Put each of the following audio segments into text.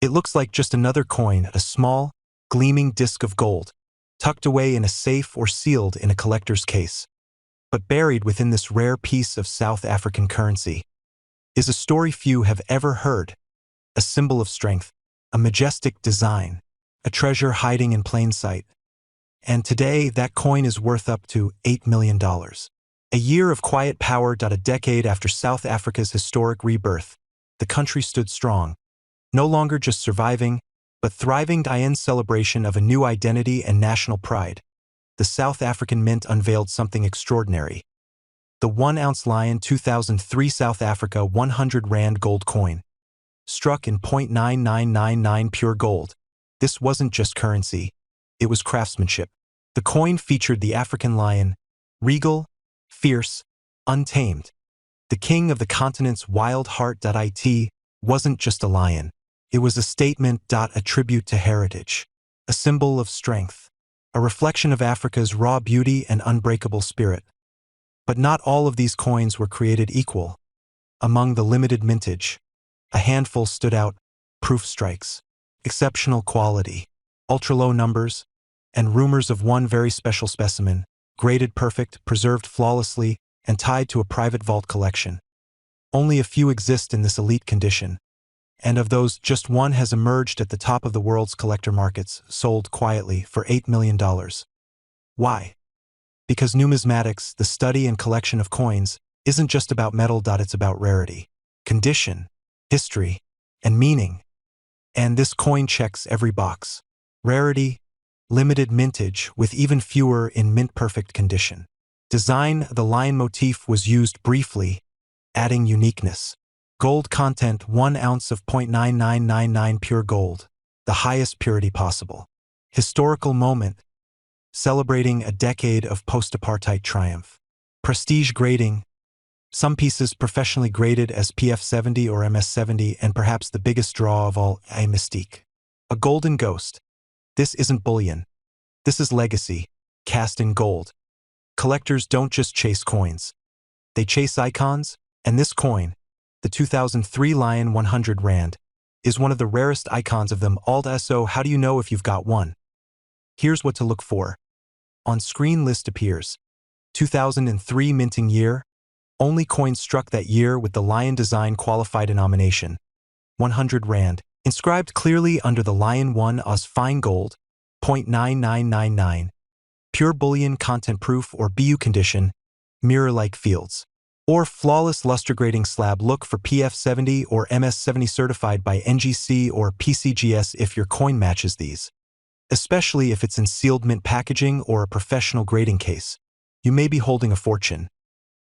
It looks like just another coin, a small, gleaming disc of gold, tucked away in a safe or sealed in a collector's case. But buried within this rare piece of South African currency is a story few have ever heard, a symbol of strength, a majestic design, a treasure hiding in plain sight. And today, that coin is worth up to $8 million. A year of quiet power. A decade after South Africa's historic rebirth, the country stood strong, no longer just surviving, but thriving in celebration of a new identity and national pride. The South African Mint unveiled something extraordinary. The 1-ounce Lion 2003 South Africa 100 Rand gold coin. Struck in 0.9999 pure gold. This wasn't just currency, it was craftsmanship. The coin featured the African lion, regal, fierce, untamed. The king of the continent's wild heart. It wasn't just a lion. It was a statement. A tribute to heritage. A symbol of strength. A reflection of Africa's raw beauty and unbreakable spirit. But not all of these coins were created equal. Among the limited mintage, a handful stood out: proof strikes, exceptional quality, ultra-low numbers, and rumors of one very special specimen, graded perfect, preserved flawlessly, and tied to a private vault collection. Only a few exist in this elite condition, and of those, just one has emerged at the top of the world's collector markets, sold quietly for $8 million. Why? Because numismatics, the study and collection of coins, isn't just about metal. It's about rarity, condition, history, and meaning. And this coin checks every box. Rarity, limited mintage with even fewer in mint-perfect condition. Design: the lion motif was used briefly, adding uniqueness. Gold content: 1 ounce of 0.9999 pure gold, the highest purity possible. Historical moment: celebrating a decade of post-apartheid triumph. Prestige grading: some pieces professionally graded as PF70 or MS70, and perhaps the biggest draw of all, a mystique. A golden ghost: this isn't bullion. This is legacy, cast in gold. Collectors don't just chase coins. They chase icons, and this coin, the 2003 Lion 100 Rand, is one of the rarest icons of them all. So how do you know if you've got one? Here's what to look for. On-screen list appears. 2003 minting year. Only coins struck that year with the lion design qualify. Denomination: 100 Rand. Inscribed clearly under the Lion 1 Oz fine gold, 0.9999. Pure bullion. Content proof or BU condition, mirror-like fields. Or flawless luster grading slab. Look for PF70 or MS70 certified by NGC or PCGS if your coin matches these. Especially if it's in sealed mint packaging or a professional grading case. You may be holding a fortune.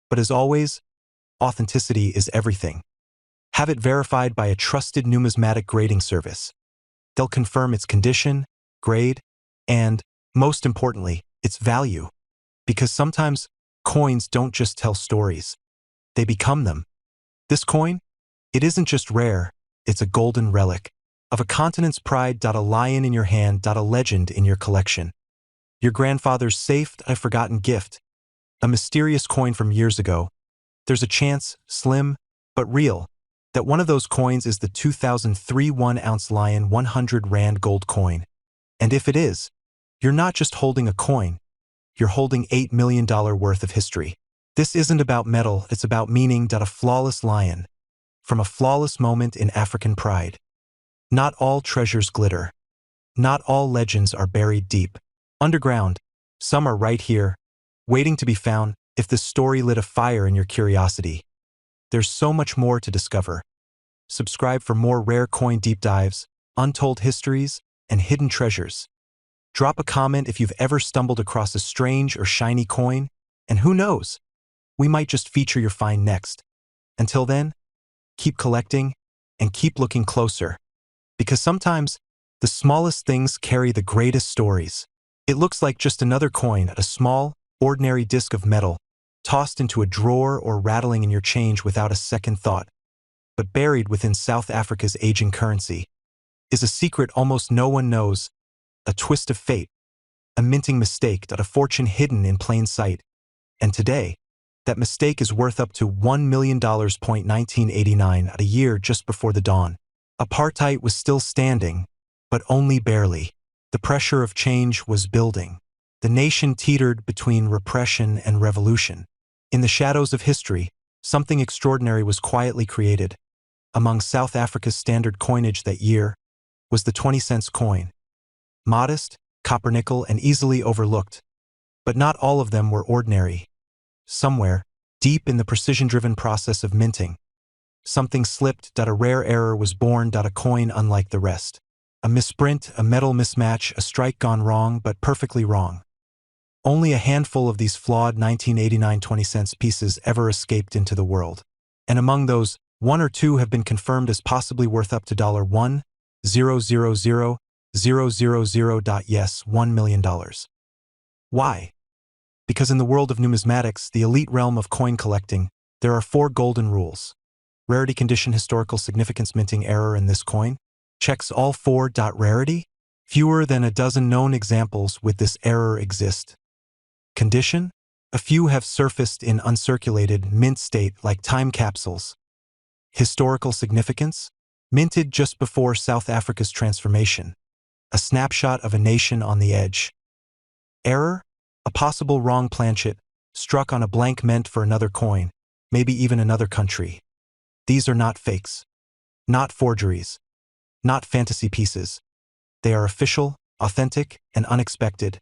But as always, authenticity is everything. Have it verified by a trusted numismatic grading service. They'll confirm its condition, grade, and, most importantly, its value. Because sometimes, coins don't just tell stories. They become them. This coin? It isn't just rare, it's a golden relic. Of a continent's pride. A lion in your hand. A legend in your collection. Your grandfather's safe, a forgotten gift. A mysterious coin from years ago. There's a chance, slim, but real, that one of those coins is the 2003 1-ounce Lion 100 Rand gold coin. And if it is, you're not just holding a coin, you're holding $8 million worth of history. This isn't about metal, it's about meaning. A flawless lion. From a flawless moment in African pride. Not all treasures glitter. Not all legends are buried deep. Underground, some are right here, waiting to be found. If this story lit a fire in your curiosity, there's so much more to discover. Subscribe for more rare coin deep dives, untold histories, and hidden treasures. Drop a comment if you've ever stumbled across a strange or shiny coin, and who knows, we might just feature your find next. Until then, keep collecting and keep looking closer, because sometimes the smallest things carry the greatest stories. It looks like just another coin, a small, ordinary disc of metal, tossed into a drawer or rattling in your change without a second thought. But buried within South Africa's aging currency is a secret almost no one knows, a twist of fate, a minting mistake. A fortune hidden in plain sight. And today, that mistake is worth up to $1 million. 1989, a year just before the dawn Apartheid was still standing, but only barely. The pressure of change was building. The nation teetered between repression and revolution. In the shadows of history, something extraordinary was quietly created. Among South Africa's standard coinage that year was the 20-cent coin. Modest, copper-nickel, and easily overlooked. But not all of them were ordinary. Somewhere, deep in the precision-driven process of minting, something slipped. A rare error was born. A coin unlike the rest. A misprint, a metal mismatch, a strike gone wrong, but perfectly wrong. Only a handful of these flawed 1989 20-cent pieces ever escaped into the world. And among those, one or two have been confirmed as possibly worth up to $1,000,000. Yes, $1 million. Why? Because in the world of numismatics, the elite realm of coin collecting, there are 4 golden rules. Rarity, condition, historical significance, minting error, and this coin checks all 4. Rarity? Fewer than a dozen known examples with this error exist. Condition? A few have surfaced in uncirculated, mint state like time capsules. Historical significance? Minted just before South Africa's transformation. A snapshot of a nation on the edge. Error? A possible wrong planchet, struck on a blank meant for another coin, maybe even another country. These are not fakes. Not forgeries. Not fantasy pieces. They are official, authentic, and unexpected.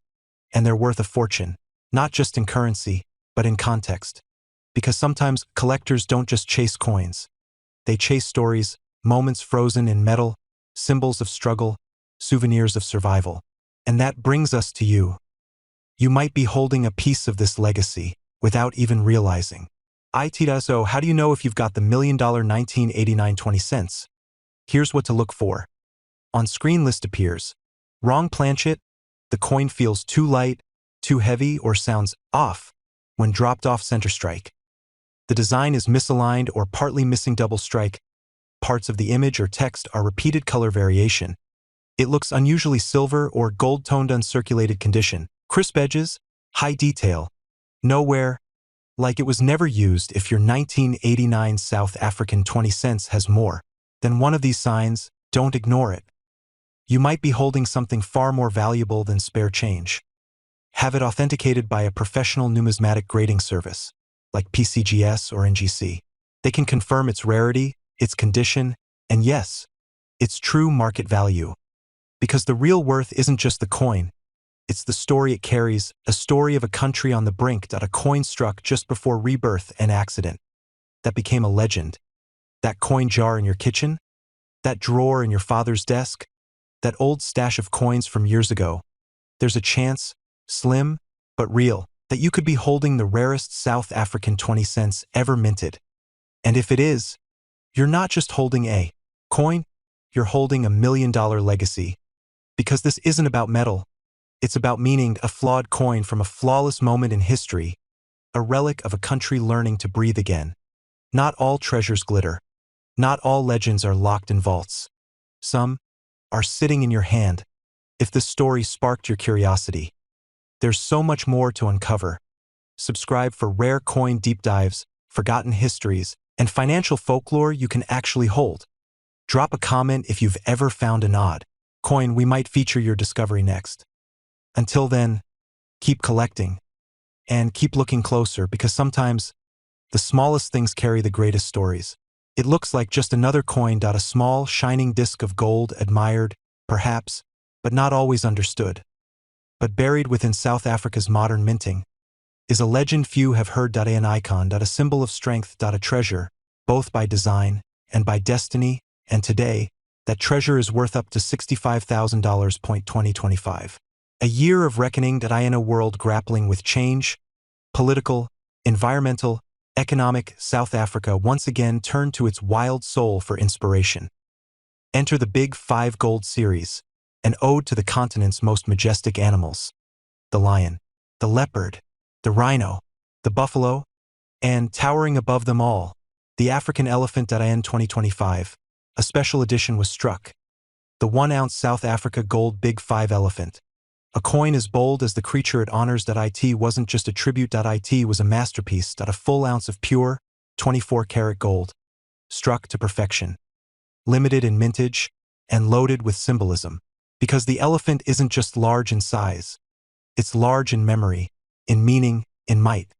And they're worth a fortune, not just in currency, but in context. Because sometimes collectors don't just chase coins. They chase stories, moments frozen in metal, symbols of struggle, souvenirs of survival. And that brings us to you. You might be holding a piece of this legacy without even realizing. So how do you know if you've got the $1 million 1989 20 cents? Here's what to look for. On screen list appears. Wrong planchet. The coin feels too light, too heavy, or sounds off when dropped off center strike. The design is misaligned or partly missing double strike. Parts of the image or text are repeated color variation. It looks unusually silver or gold-toned uncirculated condition. Crisp edges, high detail. Nowhere, like it was never used. If your 1989 South African 20 cents has more than one of these signs, don't ignore it. You might be holding something far more valuable than spare change. Have it authenticated by a professional numismatic grading service, like PCGS or NGC. They can confirm its rarity, its condition, and yes, its true market value. Because the real worth isn't just the coin, it's the story it carries, a story of a country on the brink. A coin struck just before rebirth and accident. That became a legend. That coin jar in your kitchen? That drawer in your father's desk? That old stash of coins from years ago? There's a chance, slim but real, that you could be holding the rarest South African 20 cents ever minted. And if it is, you're not just holding a coin, you're holding a $1 million legacy. Because this isn't about metal. It's about meaning, a flawed coin from a flawless moment in history, a relic of a country learning to breathe again. Not all treasures glitter. Not all legends are locked in vaults. Some are sitting in your hand. If this story sparked your curiosity, there's so much more to uncover. Subscribe for rare coin deep dives, forgotten histories, and financial folklore you can actually hold. Drop a comment if you've ever found an odd coin. We might feature your discovery next. Until then, keep collecting and keep looking closer, because sometimes the smallest things carry the greatest stories. It looks like just another coin. A small, shining disc of gold, admired, perhaps, but not always understood. But buried within South Africa's modern minting is a legend few have heard. An icon. A symbol of strength. A treasure, both by design and by destiny, and today, that treasure is worth up to $65,000. 2025. A year of reckoning. In a world grappling with change, political, environmental, economic, South Africa once again turned to its wild soul for inspiration. Enter the Big 5 Gold Series, an ode to the continent's most majestic animals. The lion, the leopard, the rhino, the buffalo, and towering above them all, the African elephant. In 2025, a special edition was struck. The 1-ounce South Africa Gold Big 5 elephant. A coin as bold as the creature it honors. It wasn't just a tribute. It was a masterpiece. A full ounce of pure, 24-karat gold, struck to perfection. limited in mintage, and loaded with symbolism. Because the elephant isn't just large in size, it's large in memory, in meaning, in might.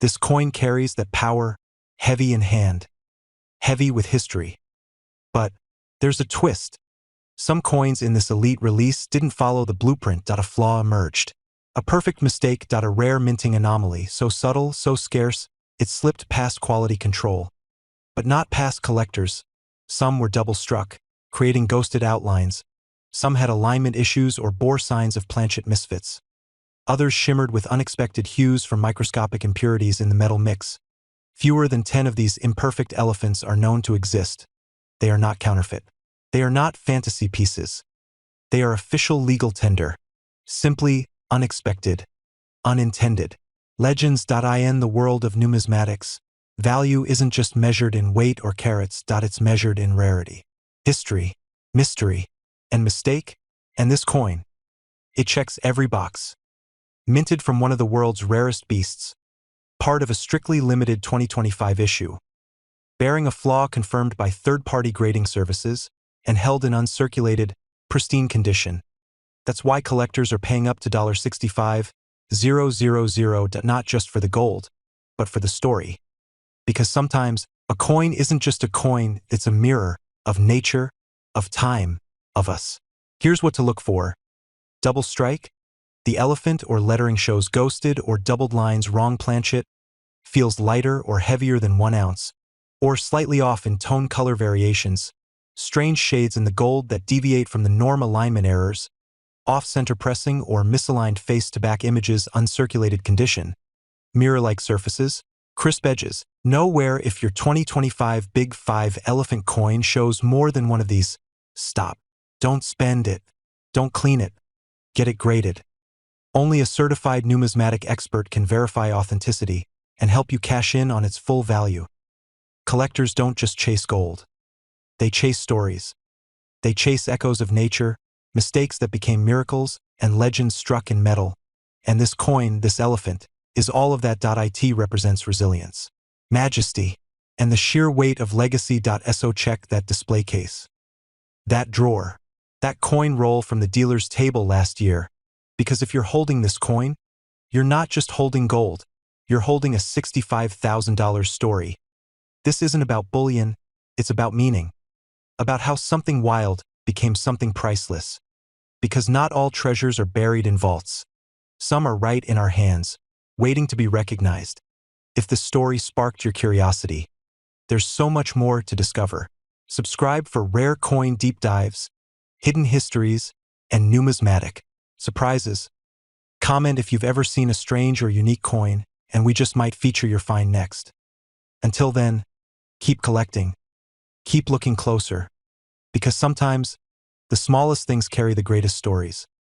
This coin carries that power, heavy in hand, heavy with history. But there's a twist. Some coins in this elite release didn't follow the blueprint. A flaw emerged. A perfect mistake. A rare minting anomaly, so subtle, so scarce, it slipped past quality control. But not past collectors. Some were double struck, creating ghosted outlines. Some had alignment issues or bore signs of planchet misfits. Others shimmered with unexpected hues from microscopic impurities in the metal mix. Fewer than 10 of these imperfect elephants are known to exist. They are not counterfeit. They are not fantasy pieces. They are official legal tender. Simply unexpected. Unintended. Legends.in. The world of numismatics. Value isn't just measured in weight or carats. It's measured in rarity. History, mystery, and mistake. And this coin. It checks every box. Minted from one of the world's rarest beasts. Part of a strictly limited 2025 issue. Bearing a flaw confirmed by third-party grading services and held in uncirculated, pristine condition. That's why collectors are paying up to $65,000, not just for the gold, but for the story. Because sometimes, a coin isn't just a coin, it's a mirror of nature, of time, of us. Here's what to look for. Double strike? The elephant or lettering shows ghosted or doubled lines. Wrong planchet? Feels lighter or heavier than 1 ounce. Or slightly off in tone color variations. Strange shades in the gold that deviate from the norm. Alignment errors. Off-center pressing or misaligned face-to-back images. Uncirculated condition. Mirror-like surfaces. Crisp edges. Know where if your 2025 Big 5 elephant coin shows more than one of these. Stop. Don't spend it. Don't clean it. Get it graded. Only a certified numismatic expert can verify authenticity and help you cash in on its full value. Collectors don't just chase gold. They chase stories. They chase echoes of nature, mistakes that became miracles, and legends struck in metal. And this coin, this elephant, is all of that. It represents resilience, majesty, and the sheer weight of legacy. So check that display case. That drawer. That coin roll from the dealer's table last year. Because if you're holding this coin, you're not just holding gold. You're holding a $65,000 story. This isn't about bullion, it's about meaning. About how something wild became something priceless. Because not all treasures are buried in vaults. Some are right in our hands, waiting to be recognized. If the story sparked your curiosity, there's so much more to discover. Subscribe for rare coin deep dives, hidden histories, and numismatic surprises. Comment if you've ever seen a strange or unique coin, and we just might feature your find next. Until then, keep collecting. Keep looking closer. Because sometimes, the smallest things carry the greatest stories.